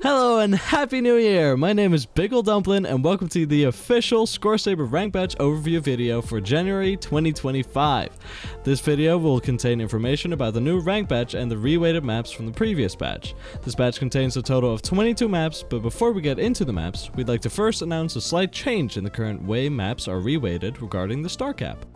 Hello and Happy New Year! My name is BigOlDumplin and welcome to the official ScoreSaber Ranked batch overview video for January 2025. This video will contain information about the new Ranked batch and the reweighted maps from the previous batch. This batch contains a total of 22 maps, but before we get into the maps, we'd like to first announce a slight change in the current way maps are reweighted regarding the star cap.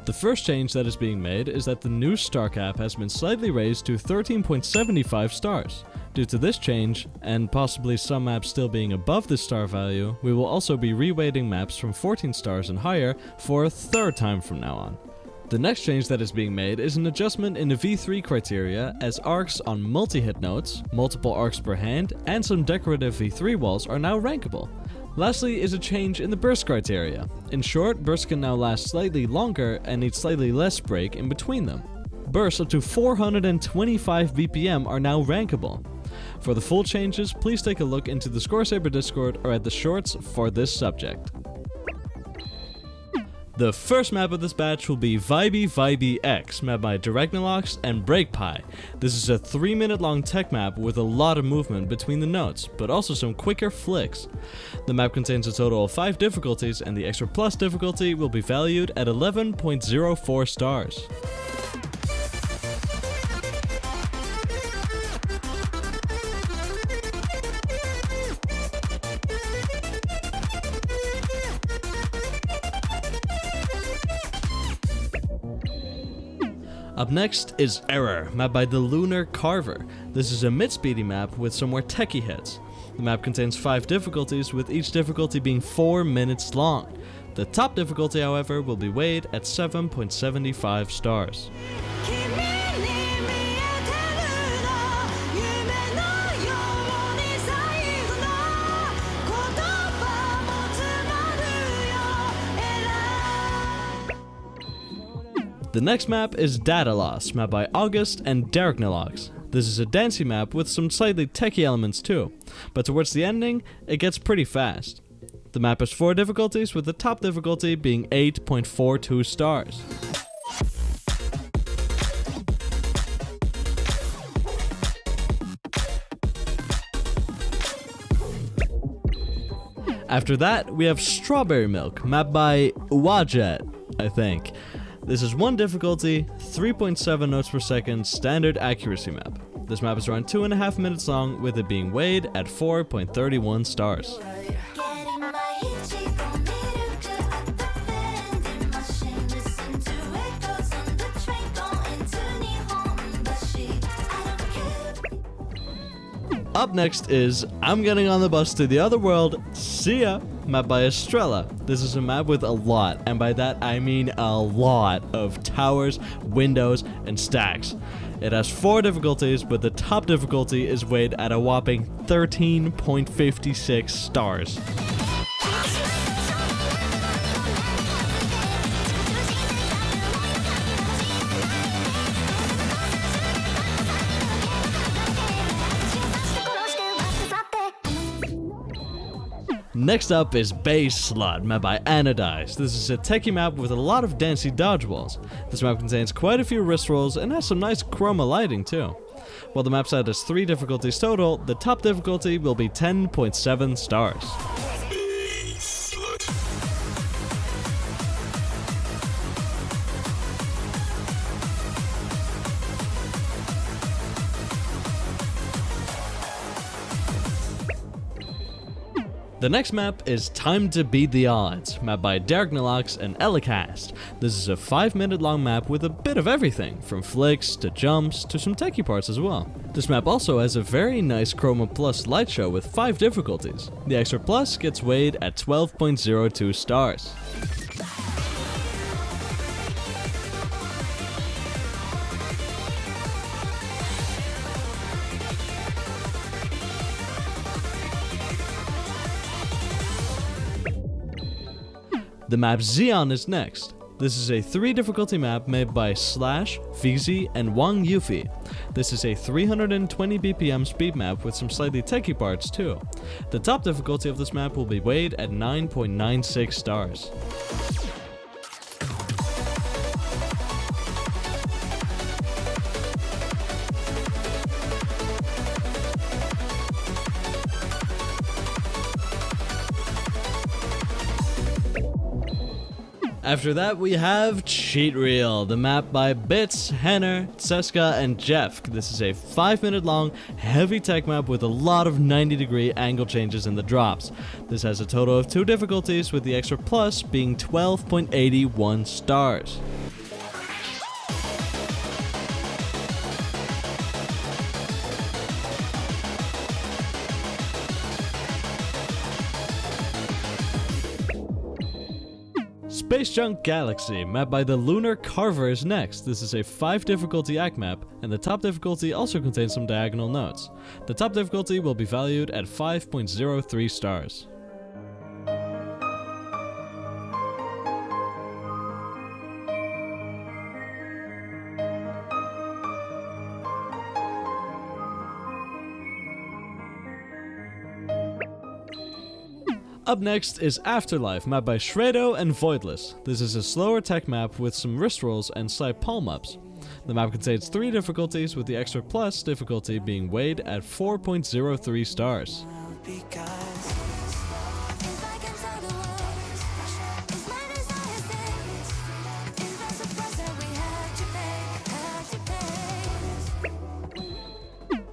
The first change that is being made is that the new star cap has been slightly raised to 13.75 stars. Due to this change, and possibly some maps still being above this star value, we will also be reweighting maps from 14 stars and higher for a third time from now on. The next change that is being made is an adjustment in the V3 criteria, as arcs on multi-hit nodes, multiple arcs per hand, and some decorative V3 walls are now rankable. Lastly is a change in the burst criteria. In short, bursts can now last slightly longer and need slightly less break in between them. Bursts up to 425 BPM are now rankable. For the full changes, please take a look into the ScoreSaber Discord or at the shorts for this subject. The first map of this batch will be Vibey Vibey EX, made by Directnolox and BreakPie. This is a 3-minute long tech map with a lot of movement between the nodes, but also some quicker flicks. The map contains a total of 5 difficulties, and the extra plus difficulty will be valued at 11.04 stars. Up next is Error, mapped by the Lunar Carver. This is a mid-speedy map with some more techie hits. The map contains 5 difficulties, with each difficulty being 4 minutes long. The top difficulty, however, will be weighed at 7.75 stars. The next map is Data Loss, mapped by August and Directnolox. This is a dancey map with some slightly techie elements too, but towards the ending, it gets pretty fast. The map has 4 difficulties, with the top difficulty being 8.42 stars. After that, we have Strawberry Milk, mapped by yabje, I think. This is 1 difficulty, 3.7 notes per second standard accuracy map. This map is around 2.5 minutes long, with it being weighed at 4.31 stars. Up next is I'm Getting on the Bus to the Other World, See Ya, mapped by Estrella. This is a map with a lot, and by that I mean a lot, of towers, windows, and stacks. It has 4 difficulties, but the top difficulty is weighed at a whopping 13.56 stars. Next up is Base Slut, mapped by Anodize. This is a techie map with a lot of dancey dodge walls. This map contains quite a few wrist rolls and has some nice chroma lighting too. While the map set has 3 difficulties total, the top difficulty will be 10.7 stars. The next map is Time to Beat the Odds, mapped by Directnolox and Elicast. This is a 5-minute long map with a bit of everything, from flicks to jumps to some techie parts as well. This map also has a very nice Chroma Plus light show with 5 difficulties. The extra plus gets weighed at 12.02 stars. The map Xeon is next. This is a 3 difficulty map made by Slash, VZ, and Wang Yufi. This is a 320 BPM speed map with some slightly techie parts too. The top difficulty of this map will be weighed at 9.96 stars. After that, we have Cheatreal, the map by Bits, Henner, Seska, and Jeff. This is a 5-minute long, heavy tech map with a lot of 90-degree angle changes in the drops. This has a total of 2 difficulties, with the extra plus being 12.81 stars. Space Junk Galaxy, map by the Lunar Carver, is next. This is a 5 difficulty act map, and the top difficulty also contains some diagonal notes. The top difficulty will be valued at 5.03 stars. Up next is Afterlife, map by Shredo and Voidless. This is a slower tech map with some wrist rolls and slight palm ups. The map contains 3 difficulties, with the extra plus difficulty being weighed at 4.03 stars.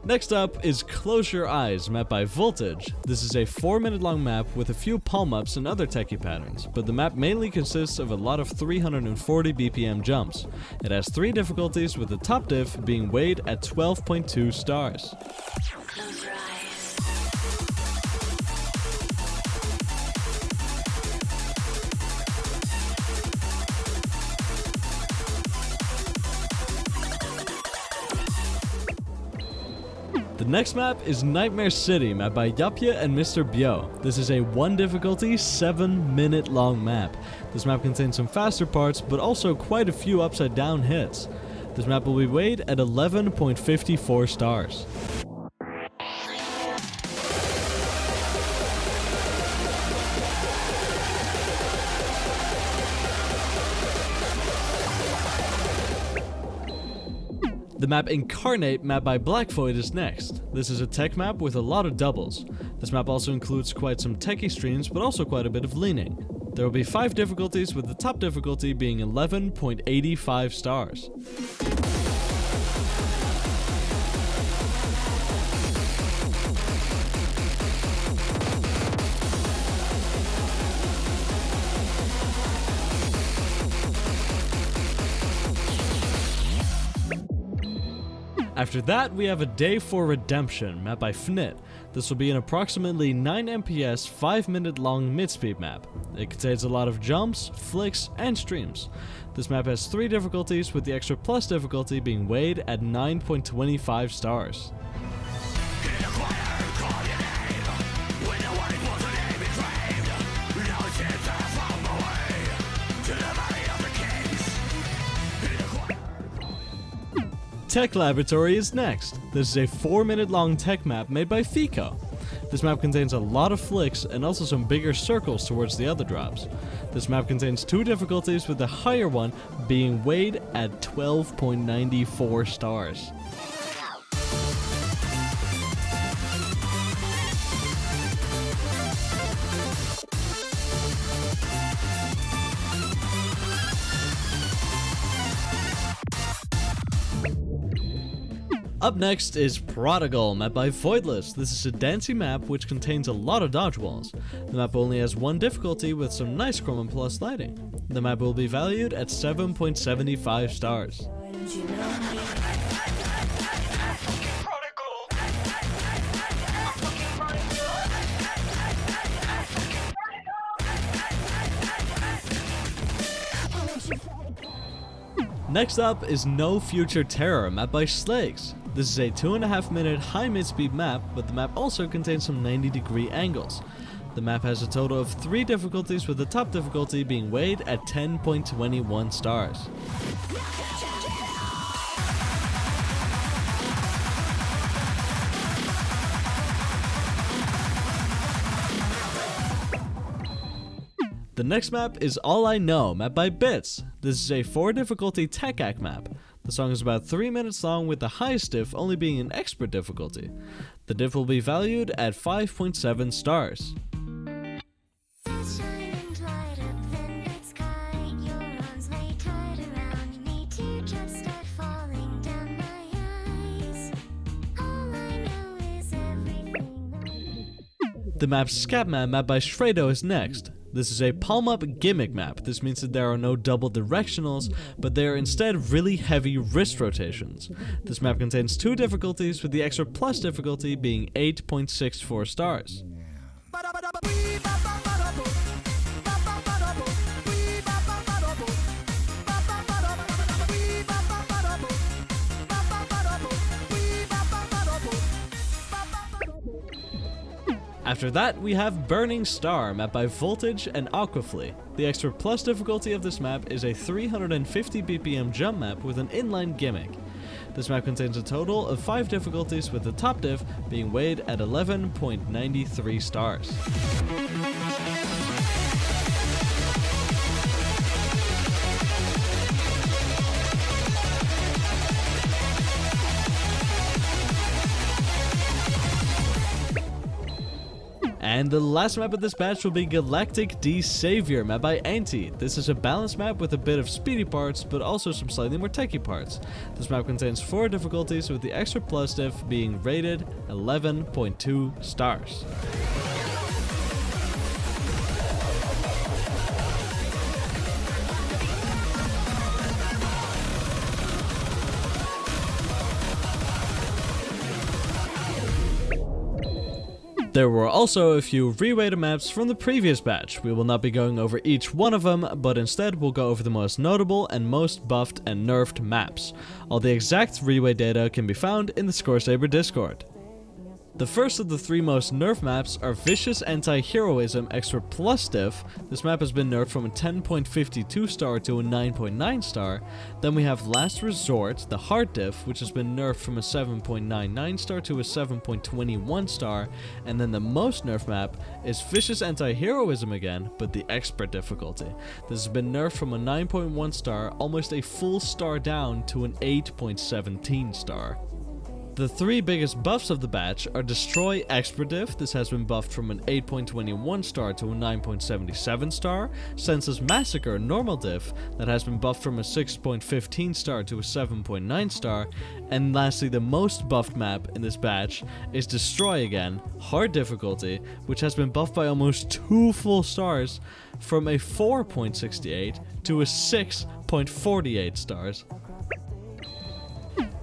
Next up is Close Your Eyes, map by Voltage. This is a 4-minute long map with a few palm ups and other techie patterns, but the map mainly consists of a lot of 340 BPM jumps. It has 3 difficulties, with the top diff being weighed at 12.2 stars. Close your eyes. The next map is Nightmare City, map by Yabje and Mr. Bio. This is a 1 difficulty, 7-minute long map. This map contains some faster parts, but also quite a few upside down hits. This map will be weighed at 11.54 stars. The map Incarnate, map by Black Void, is next. This is a tech map with a lot of doubles. This map also includes quite some techie streams, but also quite a bit of leaning. There will be 5 difficulties, with the top difficulty being 11.85 stars. After that, we have A Day for Redemption, map by Fnit. This will be an approximately 9 MPS, 5-minute long mid-speed map. It contains a lot of jumps, flicks, and streams. This map has 3 difficulties, with the extra plus difficulty being weighed at 9.25 stars. Tech Laboratory is next. This is a 4-minute long tech map made by Fico. This map contains a lot of flicks and also some bigger circles towards the other drops. This map contains 2 difficulties, with the higher one being weighed at 12.94 stars. Up next is Prodigal, map by Voidless. This is a dancey map which contains a lot of dodge walls. The map only has 1 difficulty, with some nice chroma plus lighting. The map will be valued at 7.75 stars. Next up is No Future Terror, map by Slags. This is a 2.5-minute high mid-speed map, but the map also contains some 90-degree angles. The map has a total of 3 difficulties, with the top difficulty being weighed at 10.21 stars. The next map is All I Know, map by Bits. This is a 4 difficulty tech act map. The song is about 3 minutes long, with the highest diff only being an expert difficulty. The diff will be valued at 5.7 stars. Shining brighter than the sky. The map Scatman, map by Shredo, is next. This is a palm-up gimmick map. This means that there are no double directionals, but they are instead really heavy wrist rotations. This map contains 2 difficulties, with the extra plus difficulty being 8.64 stars. After that, we have Burning Star, map by Voltage and Aquaflea. The extra plus difficulty of this map is a 350 BPM jump map with an inline gimmick. This map contains a total of 5 difficulties, with the top diff being weighed at 11.93 stars. And the last map of this batch will be Galactic D-SavioR, map by Anti. This is a balanced map with a bit of speedy parts, but also some slightly more techie parts. This map contains 4 difficulties, with the extra plus diff being rated 11.2 stars. There were also a few reweighted maps from the previous batch. We will not be going over each one of them, but instead we'll go over the most notable and most buffed and nerfed maps. All the exact reweight data can be found in the ScoreSaber Discord. The first of the 3 most nerfed maps are Vicious Anti-Heroism Extra Plus Diff. This map has been nerfed from a 10.52 star to a 9.9 star. Then we have Last Resort, the Hard Diff, which has been nerfed from a 7.99 star to a 7.21 star. And then the most nerfed map is Vicious Anti-Heroism again, but the Expert difficulty. This has been nerfed from a 9.1 star, almost a full star down, to an 8.17 star. The 3 biggest buffs of the batch are Destroy Expert Diff. This has been buffed from an 8.21 star to a 9.77 star. Senseless Massacre Normal Diff, that has been buffed from a 6.15 star to a 7.9 star. And lastly, the most buffed map in this batch is Destroy again, Hard difficulty, which has been buffed by almost 2 full stars, from a 4.68 to a 6.48 stars.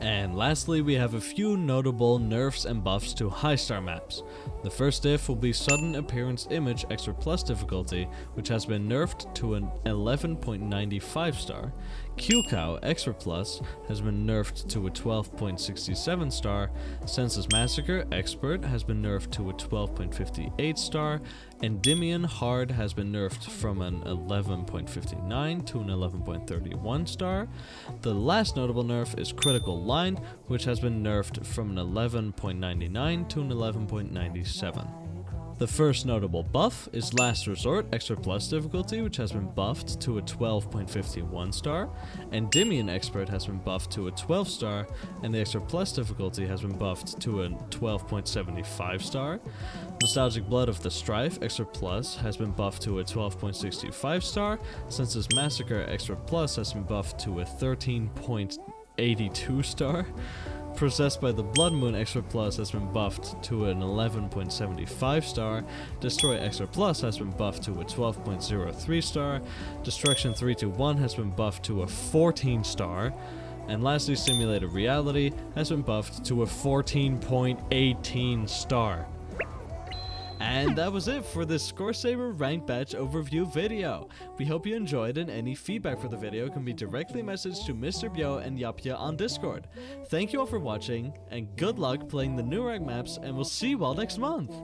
And lastly, we have a few notable nerfs and buffs to high star maps. The first diff will be Sudden Appearance Image Extra Plus difficulty, which has been nerfed to an 11.95 star. Q-Cow Extra Plus has been nerfed to a 12.67 star. Senseless Massacre Expert has been nerfed to a 12.58 star. Endymion Hard has been nerfed from an 11.59 to an 11.31 star. The last notable nerf is Critical Line, which has been nerfed from an 11.99 to an 11.97. The first notable buff is Last Resort Extra Plus difficulty, which has been buffed to a 12.51 star. Endymion Expert has been buffed to a 12 star, and the Extra Plus difficulty has been buffed to a 12.75 star. Nostalgic Blood of the Strife Extra Plus has been buffed to a 12.65 star. Senseless Massacre Extra Plus has been buffed to a 13.82 star. Possessed by the Blood Moon Extra Plus has been buffed to an 11.75 star. Destroy Extra Plus has been buffed to a 12.03 star. Destruction 321 has been buffed to a 14 star. And lastly, Simulated Reality has been buffed to a 14.18 star. And that was it for this ScoreSaber Ranked Batch overview video. We hope you enjoyed, and any feedback for the video can be directly messaged to Mr. Bio and yabje on Discord. Thank you all for watching, and good luck playing the new rank maps, and we'll see you all next month!